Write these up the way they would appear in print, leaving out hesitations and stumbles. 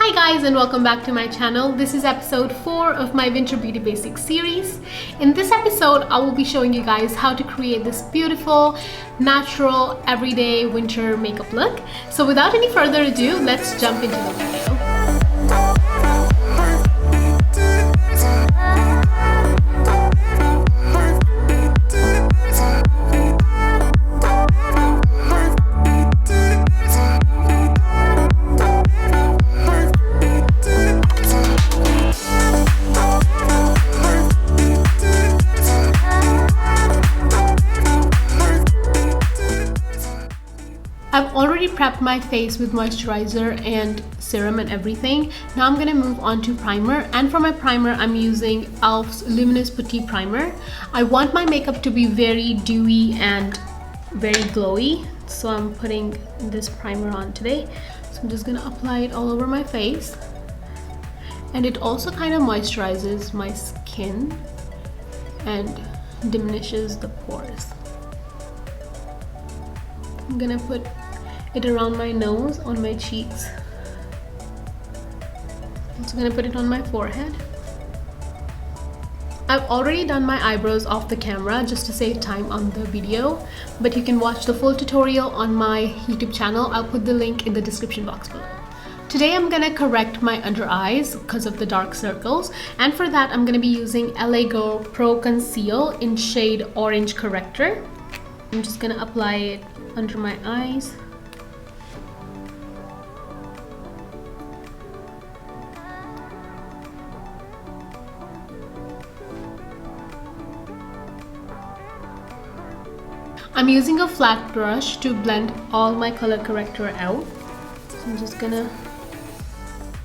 Hi guys, and welcome back to my channel. This is episode 4 of my Winter Beauty Basics series. In this episode, I will be showing you guys how to create this beautiful, natural, everyday winter makeup look. So without any further ado, let's jump into the video. I've already prepped my face with moisturizer and serum and everything. Now I'm gonna move on to primer, and for my primer I'm using E.L.F's Luminous Putty Primer. I want my makeup to be very dewy and very glowy, so I'm putting this primer on today. So I'm just gonna apply it all over my face, and it also kind of moisturizes my skin and diminishes the pores. I'm gonna put it around my nose, on my cheeks. I'm also gonna put it on my forehead. I've already done my eyebrows off the camera just to save time on the video, but you can watch the full tutorial on my YouTube channel. I'll put the link in the description box below. Today I'm gonna correct my under eyes because of the dark circles, and for that I'm gonna be using LA Girl Pro Conceal in shade Orange Corrector. I'm just gonna apply it under my eyes. I'm using a flat brush to blend all my color corrector out. So I'm just gonna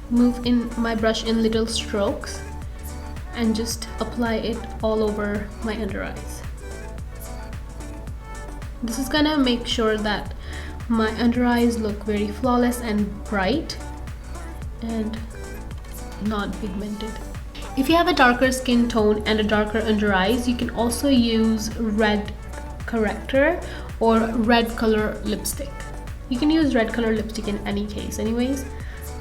move in my brush in little strokes and just apply it all over my under eyes. This is gonna make sure that my under eyes look very flawless and bright and not pigmented. If you have a darker skin tone and a darker under eyes, you can also use red corrector or red color lipstick. You can use red color lipstick in any case anyways,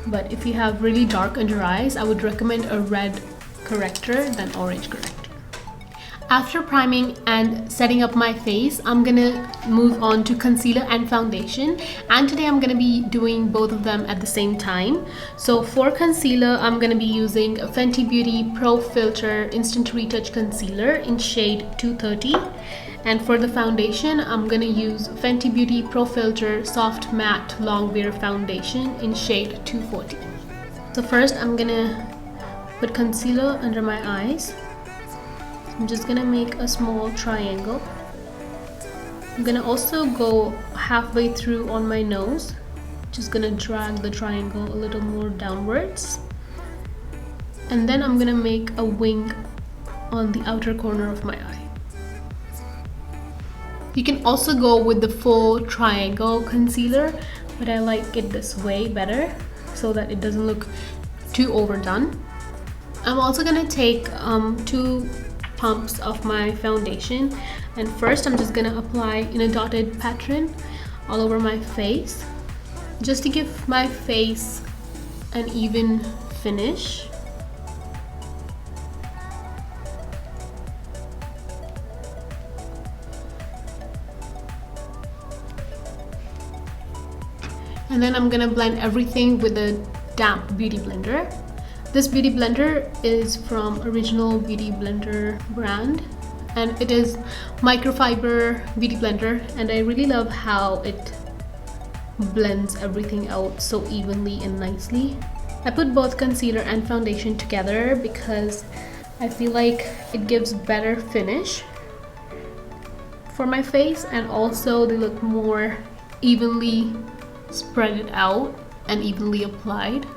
but if you have really dark under eyes, I would recommend a red corrector than orange corrector. After priming and setting up my face, I'm gonna move on to concealer and foundation, and today I'm gonna be doing both of them at the same time. So for concealer, I'm gonna be using Fenty Beauty Pro Filt'r Instant Retouch Concealer in shade 230. And for the foundation, I'm gonna use Fenty Beauty Pro Filt'r Soft Matte Longwear Foundation in shade 240. So first I'm gonna put concealer under my eyes. I'm just gonna make a small triangle. I'm gonna also go halfway through on my nose. Just gonna drag the triangle a little more downwards. And then I'm gonna make a wing on the outer corner of my eye. You can also go with the full triangle concealer, but I like it this way better so that it doesn't look too overdone. I'm also gonna take 2 pumps of my foundation, and first I'm just gonna apply in a dotted pattern all over my face just to give my face an even finish. And then I'm gonna blend everything with a damp beauty blender. This beauty blender is from Original Beauty Blender brand, and it is microfiber beauty blender, and I really love how it blends everything out so evenly and nicely. I put both concealer and foundation together because I feel like it gives better finish for my face, and also they look more evenly spread out and evenly applied.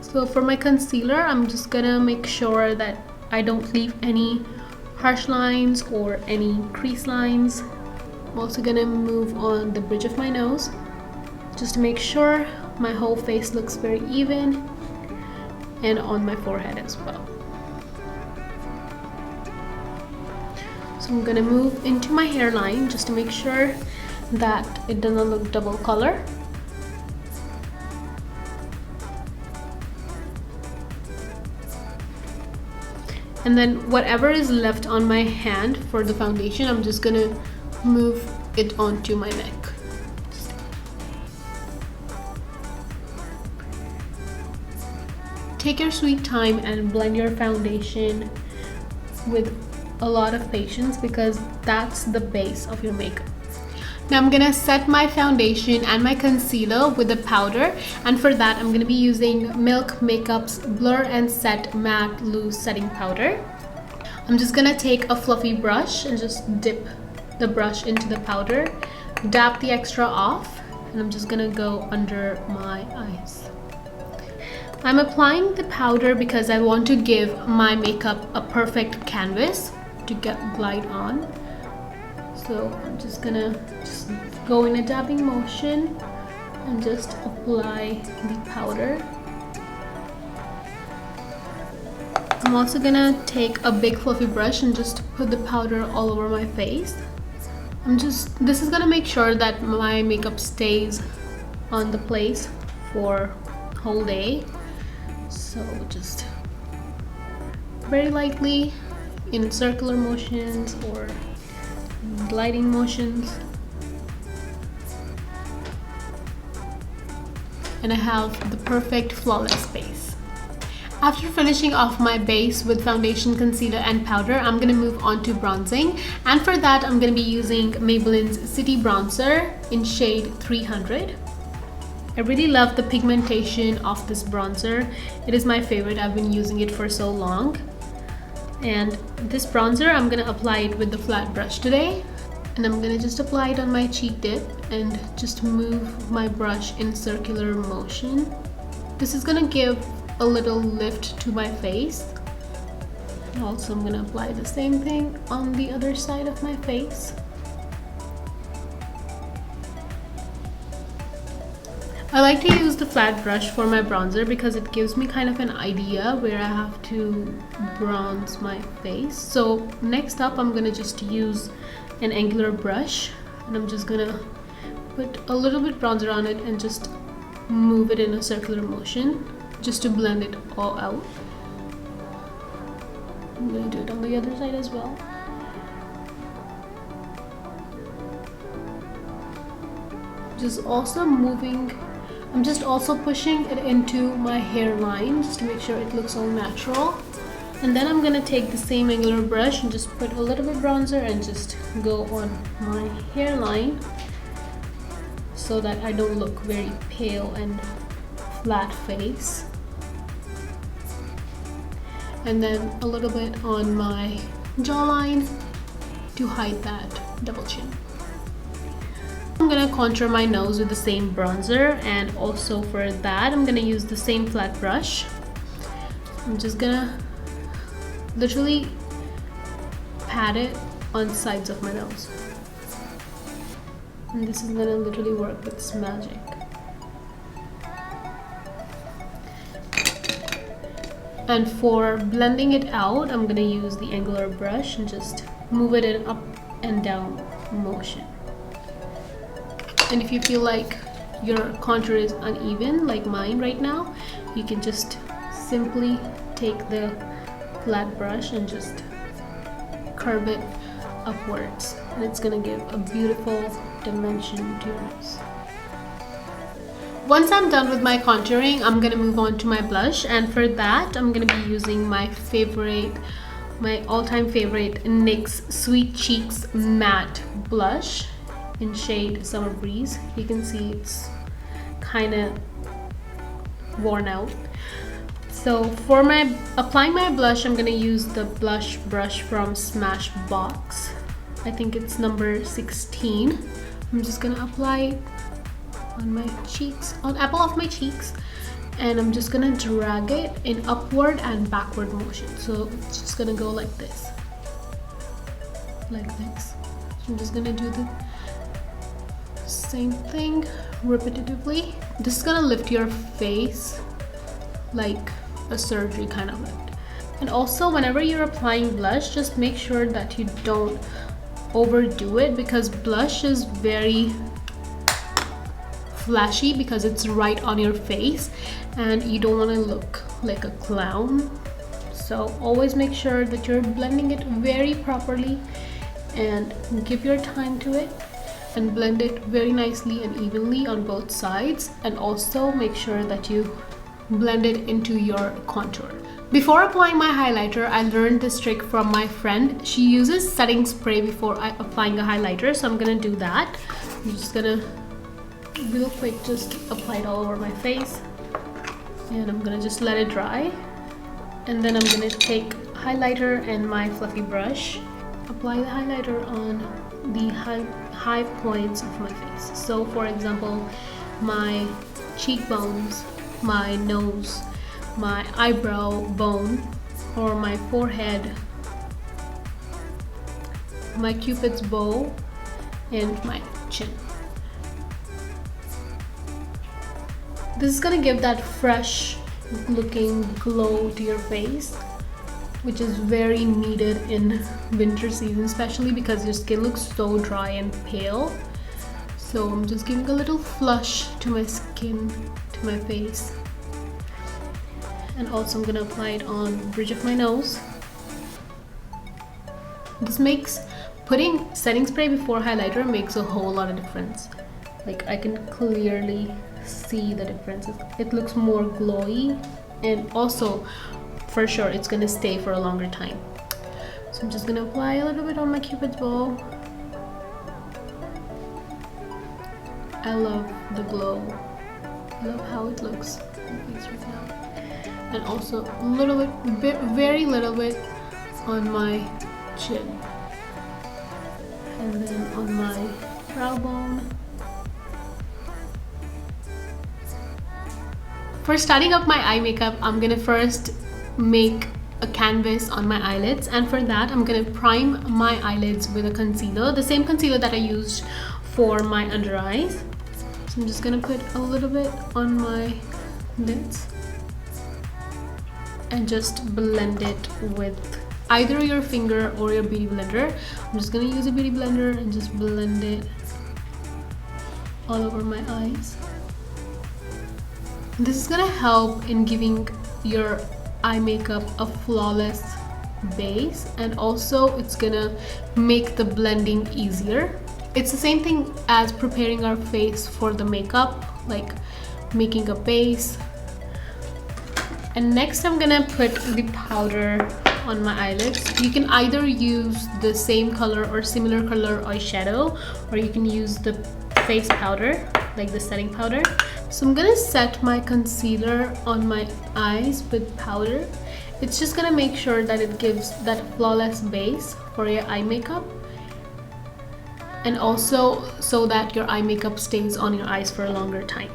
So for my concealer, I'm just gonna make sure that I don't leave any harsh lines or any crease lines. I'm also gonna move on the bridge of my nose just to make sure my whole face looks very even, and on my forehead as well. So I'm gonna move into my hairline just to make sure that it doesn't look double color. And then whatever is left on my hand for the foundation, I'm just gonna move it onto my neck. Take your sweet time and blend your foundation with a lot of patience, because that's the base of your makeup. Now I'm gonna set my foundation and my concealer with a powder, and for that I'm gonna be using Milk Makeup's Blur and Set Matte Loose Setting Powder. I'm just gonna take a fluffy brush and just dip the brush into the powder, dab the extra off, and I'm just gonna go under my eyes. I'm applying the powder because I want to give my makeup a perfect canvas to glide on. So I'm just gonna go in a dabbing motion and just apply the powder. I'm also gonna take a big fluffy brush and just put the powder all over my face. This is gonna make sure that my makeup stays on the place for the whole day. So just very lightly in circular motions or gliding motions, and I have the perfect flawless base. After finishing off my base with foundation, concealer and powder, I'm gonna move on to bronzing, and for that I'm gonna be using Maybelline's City Bronzer in shade 300. I really love the pigmentation of this bronzer. It is my favorite. I've been using it for so long. And this bronzer, I'm gonna apply it with the flat brush today, and I'm gonna just apply it on my cheek tip and just move my brush in circular motion. This is gonna give a little lift to my face. And also I'm gonna apply the same thing on the other side of my face. I like to use the flat brush for my bronzer because it gives me kind of an idea where I have to bronze my face. So next up I'm gonna just use an angular brush, and I'm just gonna put a little bit bronzer on it and just move it in a circular motion just to blend it all out. I'm gonna do it on the other side as well. I'm just also pushing it into my hairline just to make sure it looks all natural. And then I'm gonna take the same angular brush and just put a little bit bronzer and just go on my hairline so that I don't look very pale and flat face. And then a little bit on my jawline to hide that double chin. I'm gonna contour my nose with the same bronzer, and also for that I'm gonna use the same flat brush. I'm just gonna literally pat it on the sides of my nose, and this is gonna literally work its magic. And for blending it out, I'm gonna use the angular brush and just move it in up and down motion. And if you feel like your contour is uneven, like mine right now, you can just simply take the flat brush and just curve it upwards, and it's gonna give a beautiful dimension to your nose. Once I'm done with my contouring, I'm gonna move on to my blush, and for that I'm gonna be using my all-time favorite NYX Sweet Cheeks Matte Blush in shade Summer Breeze. You can see it's kind of worn out. So for applying my blush, I'm gonna use the blush brush from Smashbox. I think it's number 16. I'm just gonna apply it on my cheeks, on apple of my cheeks, and I'm just gonna drag it in upward and backward motion. So it's just gonna go like this. So I'm just gonna do the same thing repetitively. This is gonna lift your face like a surgery kind of lift. And also, whenever you're applying blush, just make sure that you don't overdo it, because blush is very flashy because it's right on your face and you don't want to look like a clown. So always make sure that you're blending it very properly and give your time to it and blend it very nicely and evenly on both sides, and also make sure that you blend it into your contour. Before applying my highlighter, I learned this trick from my friend. She uses setting spray before applying a highlighter, so I'm gonna do that. I'm just gonna real quick just apply it all over my face, and I'm gonna just let it dry, and then I'm gonna take highlighter and my fluffy brush, apply the highlighter on the high points of my face. So for example, my cheekbones, my nose, my eyebrow bone, or my forehead, my cupid's bow, and my chin. This is gonna give that fresh looking glow to your face, which is very needed in winter season, especially because your skin looks so dry and pale. So I'm just giving a little flush to my skin, to my face. And also I'm gonna apply it on the bridge of my nose. This makes, putting setting spray before highlighter makes a whole lot of difference. Like, I can clearly see the difference. It looks more glowy, and also for sure it's gonna stay for a longer time. So I'm just gonna apply a little bit on my cupid's bow. I love the glow. I love how it looks on my face right now. And also a little bit, very little bit on my chin, and then on my brow bone. For starting up my eye makeup, I'm gonna first make a canvas on my eyelids, and for that I'm gonna prime my eyelids with a concealer, the same concealer that I used for my under eyes. So I'm just gonna put a little bit on my lids and just blend it with either your finger or your beauty blender. I'm just gonna use a beauty blender and just blend it all over my eyes. This is gonna help in giving your eye makeup a flawless base, and also it's gonna make the blending easier. It's the same thing as preparing our face for the makeup, like making a base. And next I'm gonna put the powder on my eyelids. You can either use the same color or similar color eyeshadow, or you can use the face powder, like the setting powder. So I'm gonna set my concealer on my eyes with powder. It's just gonna make sure that it gives that flawless base for your eye makeup, and also so that your eye makeup stays on your eyes for a longer time.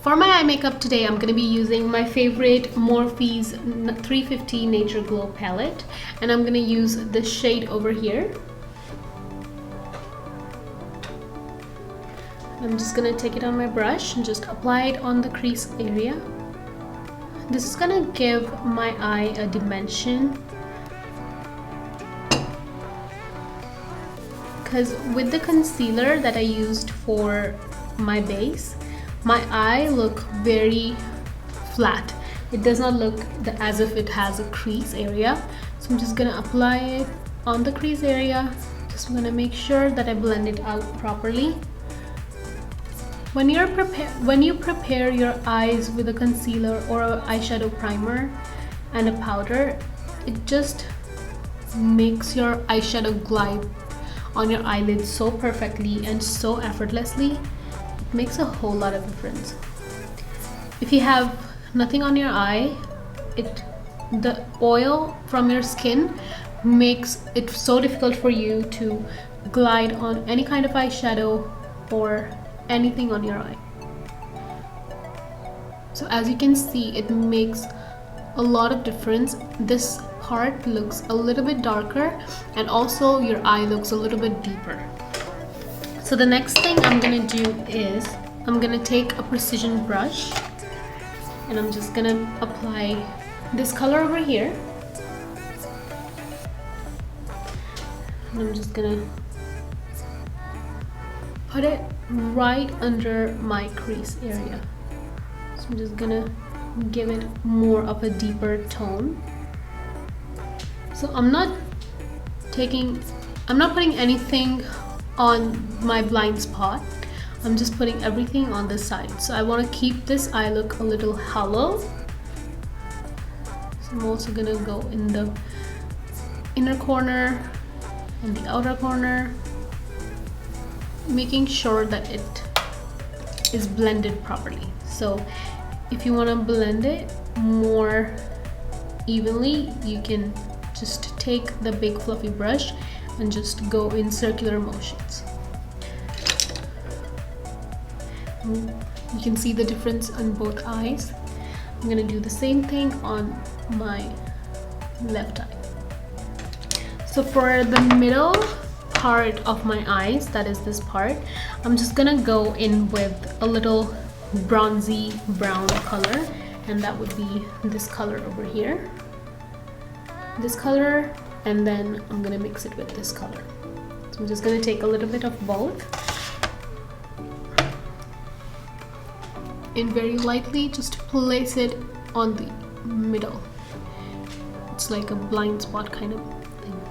For my eye makeup today, I'm going to be using my favorite Morphe's 350 Nature Glow palette, and I'm going to use this shade over here. I'm just going to take it on my brush and just apply it on the crease area. This is going to give my eye a dimension, because with the concealer that I used for my base, my eye look very flat. It does not look as if it has a crease area. So I'm just gonna apply it on the crease area. Just gonna make sure that I blend it out properly. When you prepare your eyes with a concealer or an eyeshadow primer and a powder, it just makes your eyeshadow glide on your eyelids so perfectly and so effortlessly. Makes a whole lot of difference. If you have nothing on your eye, the oil from your skin makes it so difficult for you to glide on any kind of eyeshadow or anything on your eye. So as you can see, it makes a lot of difference. This part looks a little bit darker, and also your eye looks a little bit deeper. So the next thing I'm gonna do is I'm gonna take a precision brush, and I'm just gonna apply this color over here, and I'm just gonna put it right under my crease area. So I'm just gonna give it more of a deeper tone. So I'm not putting anything on my blind spot. I'm just putting everything on this side. So I want to keep this eye look a little hollow. So I'm also gonna go in the inner corner and the outer corner, making sure that it is blended properly. So if you want to blend it more evenly, you can just take the big fluffy brush and just go in circular motions. You can see the difference on both eyes. I'm gonna do the same thing on my left eye. So for the middle part of my eyes, that is this part, I'm just gonna go in with a little bronzy brown color, and that would be this color over here, this color, and then I'm gonna mix it with this color. So I'm just gonna take a little bit of both and very lightly just place it on the middle. It's like a blind spot kind of thing.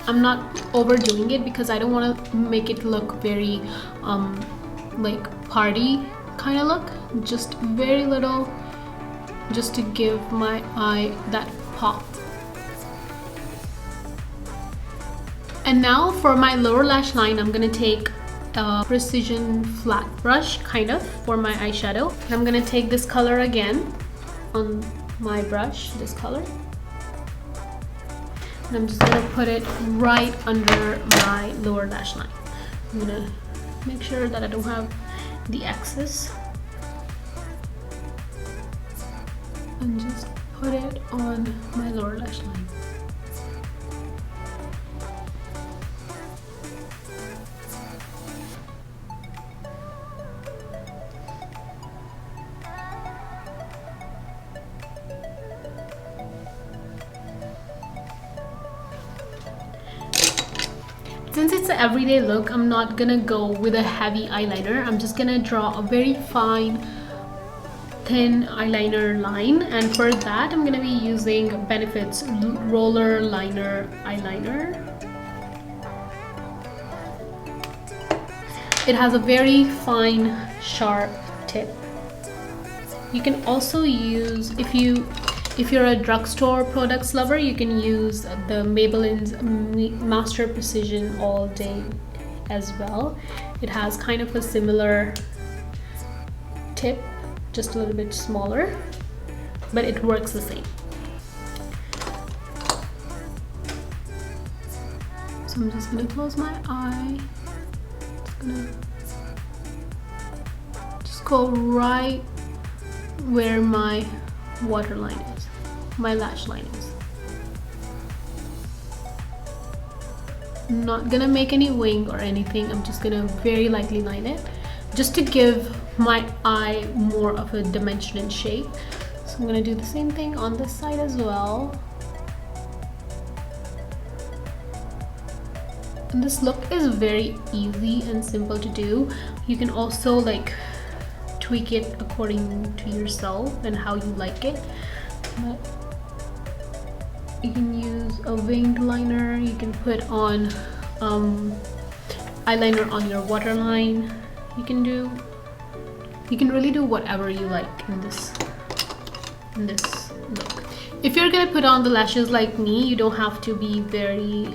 I'm not overdoing it because I don't want to make it look very like party kind of look. Just very little, just to give my eye that pop. And now for my lower lash line, I'm gonna take a precision flat brush kind of for my eyeshadow, and I'm gonna take this color again on my brush, this color, and I'm just gonna put it right under my lower lash line. I'm gonna make sure that I don't have the excess and just put it on my lower lash line. Since it's an everyday look, I'm not gonna go with a heavy eyeliner. I'm just gonna draw a very fine, thin eyeliner line, and for that I'm gonna be using Benefit's Roller Liner eyeliner. It has a very fine, sharp tip. You can also use, if you're a drugstore products lover, you can use the Maybelline's Master Precision All Day as well. It has kind of a similar tip, just a little bit smaller, but it works the same. So I'm just gonna close my eye. Just go right where my waterline is, my lash line is. I'm not gonna make any wing or anything. I'm just gonna very lightly line it, just to give my eye more of a dimension and shape. So I'm gonna do the same thing on this side as well. And this look is very easy and simple to do. You can also like tweak it according to yourself and how you like it. But you can use a winged liner, you can put on eyeliner on your waterline. You can really do whatever you like in this look. If you're gonna put on the lashes like me, you don't have to be very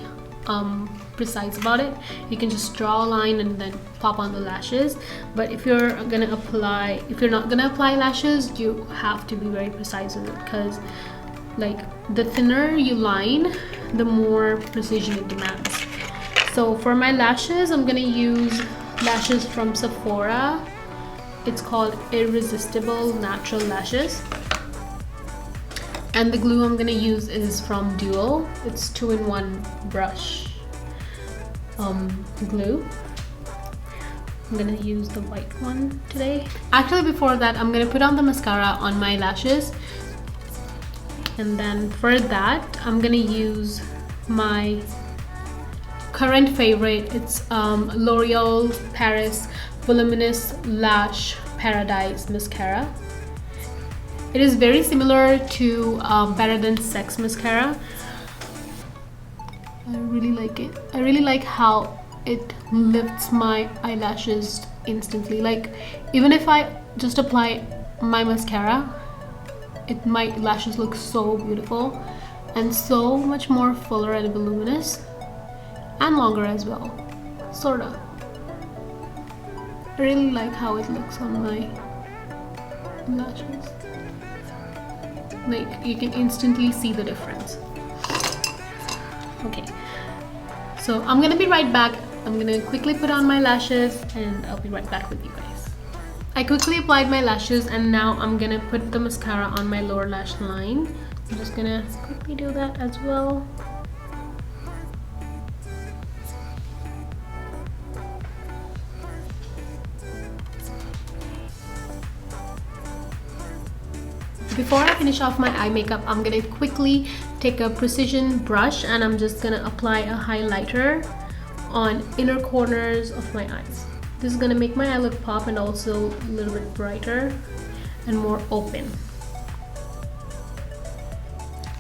precise about it. You can just draw a line and then pop on the lashes. But if you're not gonna apply lashes, you have to be very precise with it, because like the thinner you line, the more precision it demands. So for my lashes, I'm gonna use lashes from Sephora. It's called Irresistible Natural Lashes, and the glue I'm gonna use is from Duo. It's 2-in-1 brush glue. I'm gonna use the white one today. Actually, before that, I'm gonna put on the mascara on my lashes, and then for that I'm gonna use my current favorite. It's L'Oreal Paris Voluminous Lash Paradise mascara. It is very similar to Better Than Sex mascara, I really like it. I really like how it lifts my eyelashes instantly. Like, even if I just apply my mascara, my lashes look so beautiful and so much more fuller and voluminous and longer as well, sorta. I really like how it looks on my lashes. Like, you can instantly see the difference. Okay, so I'm gonna be right back. I'm gonna quickly put on my lashes and I'll be right back with you guys. I quickly applied my lashes and now I'm gonna put the mascara on my lower lash line. I'm just gonna quickly do that as well. Before I finish off my eye makeup, I'm gonna quickly take a precision brush and I'm just gonna apply a highlighter on inner corners of my eyes. This is gonna make my eye look pop and also a little bit brighter and more open.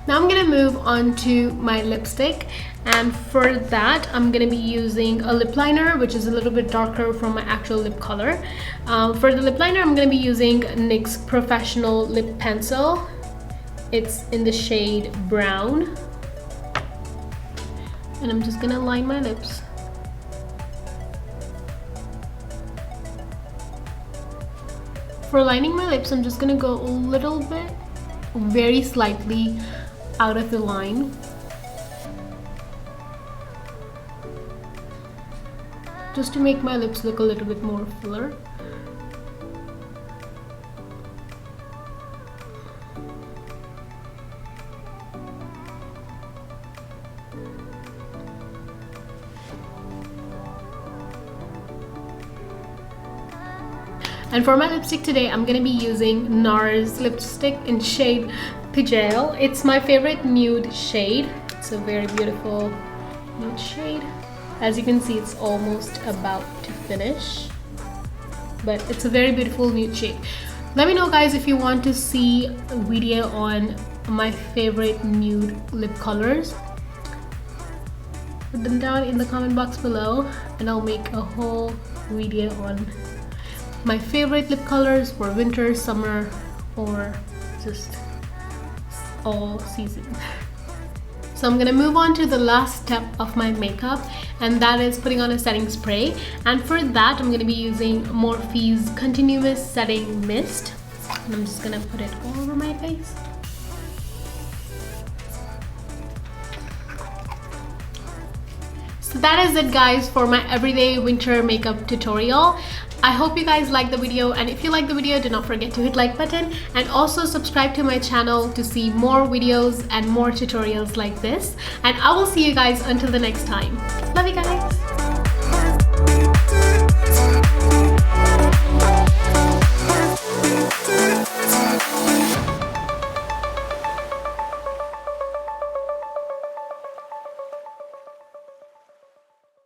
Now I'm gonna move on to my lipstick, and for that I'm gonna be using a lip liner which is a little bit darker from my actual lip color. For the lip liner I'm gonna be using NYX Professional Lip Pencil. It's in the shade Brown, and I'm just gonna line my lips. For lining my lips, I'm just gonna go a little bit, very slightly out of the line. Just to make my lips look a little bit more fuller. And for my lipstick today, I'm gonna be using NARS lipstick in shade Pajale. It's my favorite nude shade. It's a very beautiful nude shade. As you can see, it's almost about to finish, but it's a very beautiful nude shade. Let me know, guys, if you want to see a video on my favorite nude lip colors. Put them down in the comment box below and I'll make a whole video on my favorite lip colors for winter, summer, or just all season. So I'm gonna move on to the last step of my makeup, and that is putting on a setting spray. And for that, I'm gonna be using Morphe's Continuous Setting Mist. And I'm just gonna put it all over my face. So that is it, guys, for my everyday winter makeup tutorial. I hope you guys liked the video, and if you liked the video, do not forget to hit like button and also subscribe to my channel to see more videos and more tutorials like this. And I will see you guys until the next time. Love you guys.